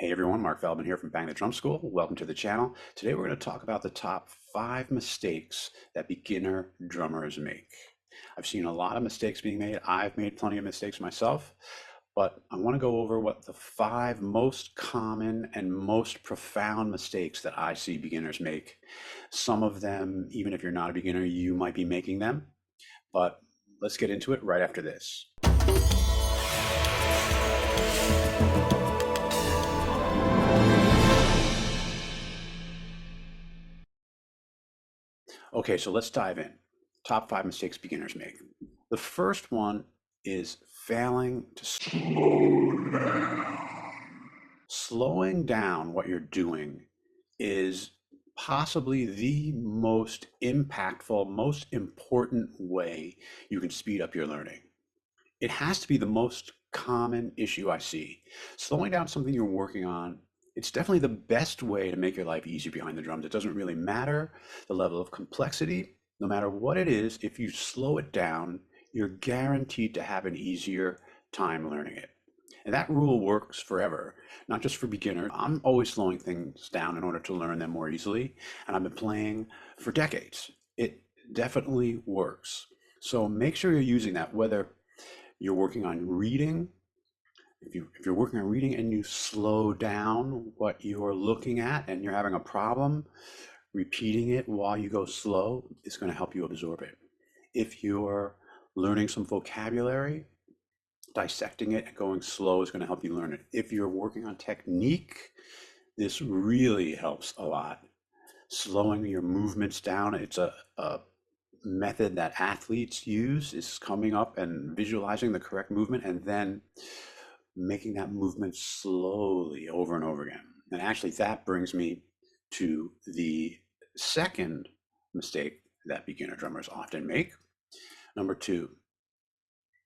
Hey everyone, Mark Feldman here from Bang the Drum School. Welcome to the channel. Today we're going to talk about the top 5 mistakes that beginner drummers make. I've seen a lot of mistakes being made. I've made plenty of mistakes myself, but I want to go over what the 5 most common and most profound mistakes that I see beginners make. Some of them, even if you're not a beginner, you might be making them, but let's get into it right after this. Okay, so let's dive in. Top 5 mistakes beginners make. The first one is failing to slow down. Slowing down what you're doing is possibly the most impactful, most important way you can speed up your learning. It has to be the most common issue I see. Slowing down something you're working on, it's definitely the best way to make your life easier behind the drums. It doesn't really matter the level of complexity. No matter what it is, if you slow it down, you're guaranteed to have an easier time learning it. And that rule works forever, not just for beginners. I'm always slowing things down in order to learn them more easily, and I've been playing for decades. It definitely works. So make sure you're using that, whether you're working on reading, if you're working on reading and you slow down what you're looking at and you're having a problem, repeating it while you go slow is going to help you absorb it. If you're learning some vocabulary, dissecting it and going slow is going to help you learn it. If you're working on technique, this really helps a lot. Slowing your movements down, it's a method that athletes use, is coming up and visualizing the correct movement and then making that movement slowly over and over again. And actually, that brings me to the second mistake that beginner drummers often make. Number 2,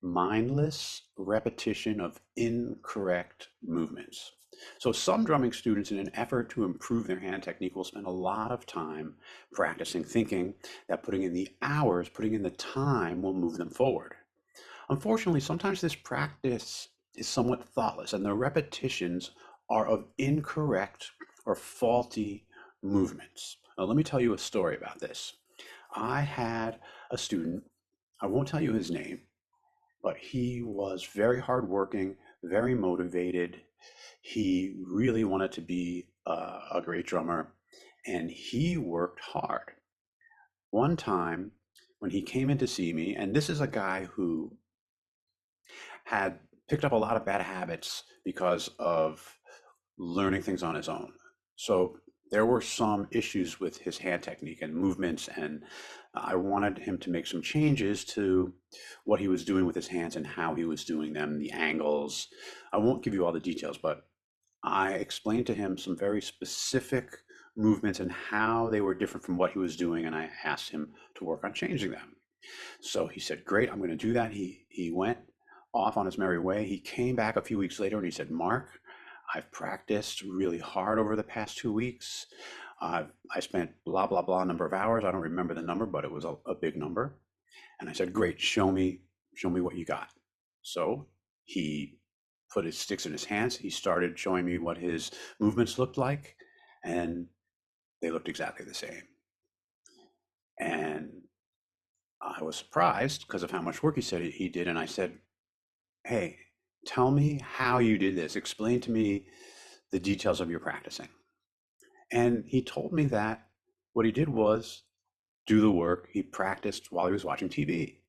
mindless repetition of incorrect movements. So some drumming students, in an effort to improve their hand technique, will spend a lot of time practicing, thinking that putting in the hours, putting in the time will move them forward. Unfortunately, sometimes this practice is somewhat thoughtless and the repetitions are of incorrect or faulty movements. Now, let me tell you a story about this. I had a student, I won't tell you his name, but he was very hardworking, very motivated. He really wanted to be a great drummer, and he worked hard. One time when he came in to see me, and this is a guy who had picked up a lot of bad habits because of learning things on his own. So there were some issues with his hand technique and movements, and I wanted him to make some changes to what he was doing with his hands and how he was doing them, the angles. I won't give you all the details, but I explained to him some very specific movements and how they were different from what he was doing, and I asked him to work on changing them. So he said, "Great, I'm going to do that." He went off on his merry way. He came back a few weeks later and he said, "Mark, I've practiced really hard over the past 2 weeks. I spent blah, blah, blah number of hours. I don't remember the number, but it was a big number." And I said, "Great, show me what you got." So he put his sticks in his hands. He started showing me what his movements looked like, and they looked exactly the same. And I was surprised because of how much work he said he did. And I said, "Hey, tell me how you did this. Explain to me the details of your practicing." And he told me that what he did was do the work. He practiced while he was watching TV.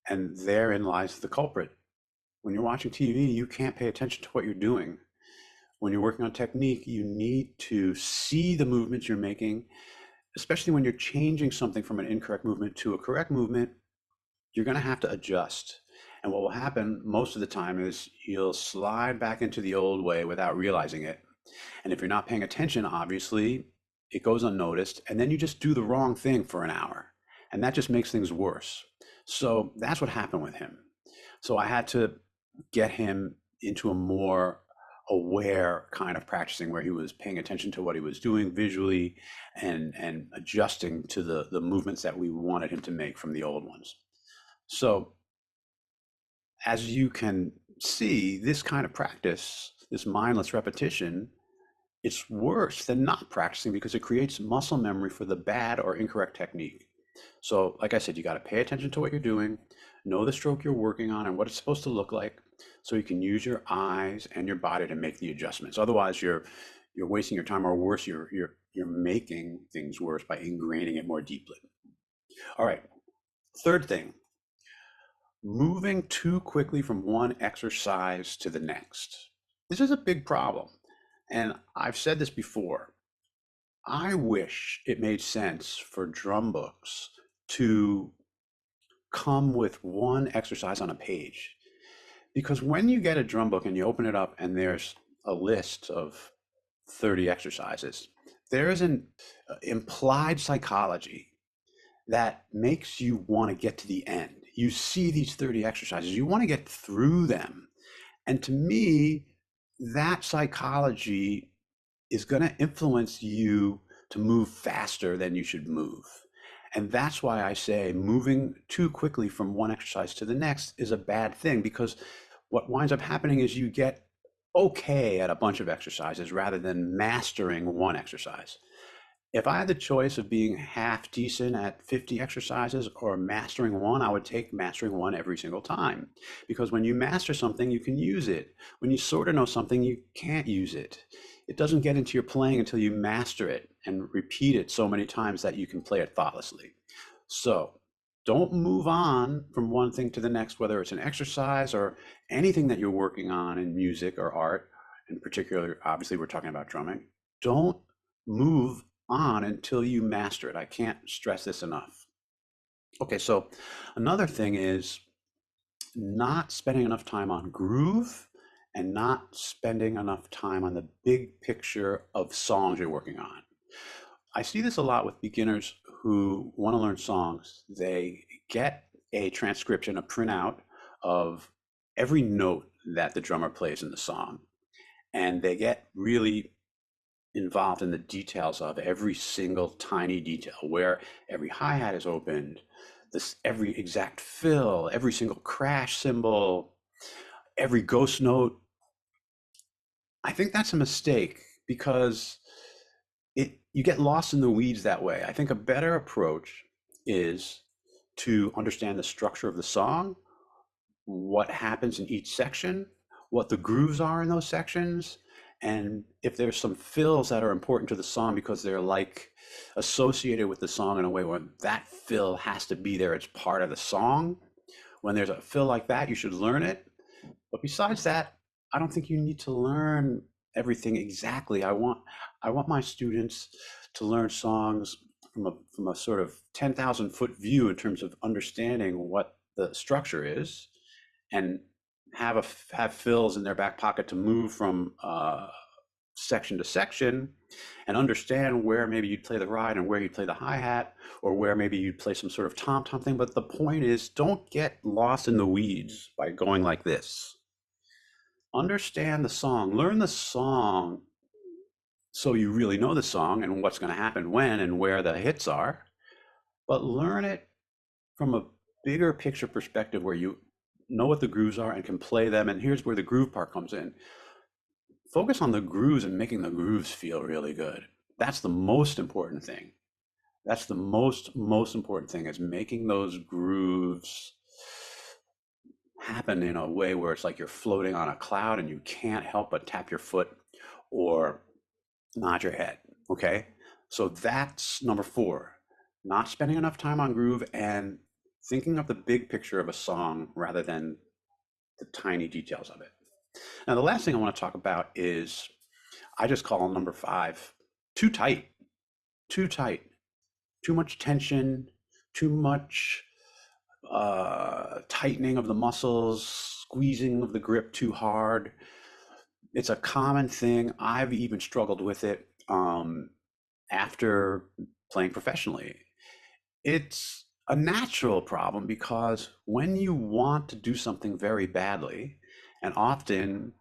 And therein lies the culprit. When you're watching TV, you can't pay attention to what you're doing. When you're working on technique, you need to see the movements you're making, especially when you're changing something from an incorrect movement to a correct movement. You're going to have to adjust. And what will happen most of the time is you'll slide back into the old way without realizing it. And if you're not paying attention, obviously, it goes unnoticed. And then you just do the wrong thing for an hour. And that just makes things worse. So that's what happened with him. So I had to get him into a more aware kind of practicing where he was paying attention to what he was doing visually and adjusting to the movements that we wanted him to make from the old ones. So as you can see, this kind of practice, this mindless repetition, it's worse than not practicing because it creates muscle memory for the bad or incorrect technique. So, like I said, you got to pay attention to what you're doing, know the stroke you're working on and what it's supposed to look like, so you can use your eyes and your body to make the adjustments. Otherwise, you're wasting your time, or worse, you're making things worse by ingraining it more deeply. All right. Third thing, moving too quickly from one exercise to the next. This is a big problem. And I've said this before. I wish it made sense for drum books to come with one exercise on a page. Because when you get a drum book and you open it up and there's a list of 30 exercises, there is an implied psychology that makes you want to get to the end. You see these 30 exercises, you want to get through them. And to me, that psychology is going to influence you to move faster than you should move. And that's why I say moving too quickly from one exercise to the next is a bad thing, because what winds up happening is you get okay at a bunch of exercises rather than mastering one exercise. If I had the choice of being half decent at 50 exercises or mastering one, I would take mastering one every single time. Because when you master something, you can use it. When you sort of know something, you can't use it. It doesn't get into your playing until you master it and repeat it so many times that you can play it thoughtlessly. So don't move on from one thing to the next, whether it's an exercise or anything that you're working on in music or art. In particular, obviously, we're talking about drumming. Don't move on until you master it. I can't stress this enough. Okay, so another thing is not spending enough time on groove and not spending enough time on the big picture of songs you're working on. I see this a lot with beginners who want to learn songs. They get a transcription, a printout of every note that the drummer plays in the song, and they get really involved in the details of every single tiny detail, where every hi-hat is opened, this every exact fill, every single crash cymbal, every ghost note. I think that's a mistake because you get lost in the weeds that way. I think a better approach is to understand the structure of the song, what happens in each section, what the grooves are in those sections, and if there's some fills that are important to the song because they're like associated with the song in a way where that fill has to be there, it's part of the song. When there's a fill like that, you should learn it. But besides that, I don't think you need to learn everything exactly. I want my students to learn songs from a sort of 10,000 foot view in terms of understanding what the structure is, and have fills in their back pocket to move from section to section, and understand where maybe you'd play the ride and where you'd play the hi-hat, or where maybe you'd play some sort of tom-tom thing. But the point is, don't get lost in the weeds by going like this. Understand the song, learn the song so you really know the song and what's going to happen when and where the hits are, but learn it from a bigger picture perspective where you know what the grooves are and can play them. And here's where the groove part comes in. Focus on the grooves and making the grooves feel really good. That's the most important thing. That's the most important thing, is making those grooves happen in a way where it's like you're floating on a cloud and you can't help but tap your foot or nod your head. Okay. So that's number 4, not spending enough time on groove and thinking of the big picture of a song rather than the tiny details of it. Now, the last thing I want to talk about is, I just call number 5, too tight, too tight, too much tension, too much tightening of the muscles, squeezing of the grip too hard. It's a common thing. I've even struggled with it after playing professionally. It's a natural problem because when you want to do something very badly, and often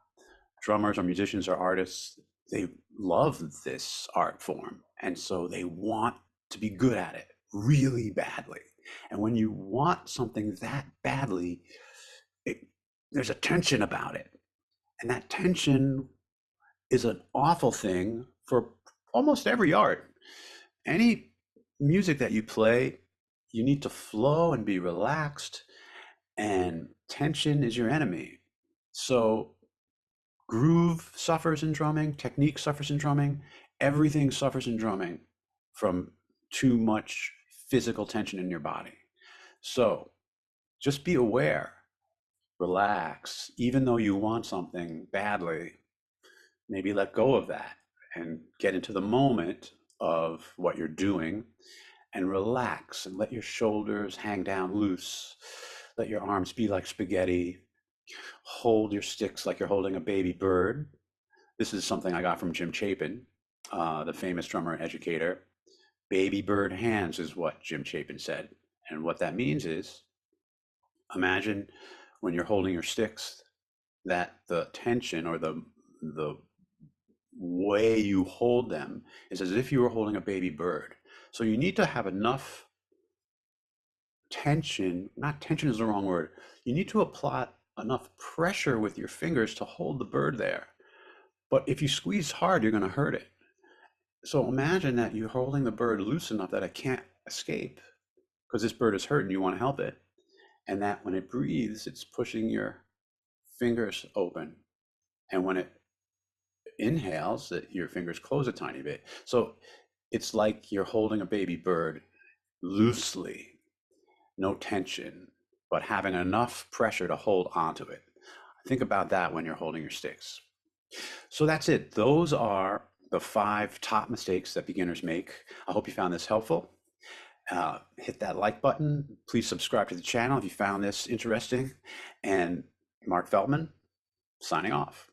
drummers or musicians or artists, they love this art form. And so they want to be good at it really badly. And when you want something that badly, there's a tension about it. And that tension is an awful thing for almost every art. Any music that you play, you need to flow and be relaxed, and tension is your enemy. So groove suffers in drumming, technique suffers in drumming, everything suffers in drumming from too much physical tension in your body. So just be aware, relax, even though you want something badly, maybe let go of that and get into the moment of what you're doing and relax and let your shoulders hang down loose. Let your arms be like spaghetti. Hold your sticks like you're holding a baby bird. This is something I got from Jim Chapin, the famous drummer and educator. Baby bird hands is what Jim Chapin said. And what that means is imagine when you're holding your sticks that the tension or the way you hold them is as if you were holding a baby bird. So you need to have enough tension, not tension is the wrong word. You need to apply enough pressure with your fingers to hold the bird there. But if you squeeze hard, you're going to hurt it. So imagine that you're holding the bird loose enough that it can't escape because this bird is hurt and you want to help it. And that when it breathes, it's pushing your fingers open. And when it inhales, that your fingers close a tiny bit. So it's like you're holding a baby bird loosely, no tension, but having enough pressure to hold onto it. Think about that when you're holding your sticks. So that's it. Those are the 5 top mistakes that beginners make. I hope you found this helpful. Hit that like button. Please subscribe to the channel if you found this interesting. And Mark Feldman, signing off.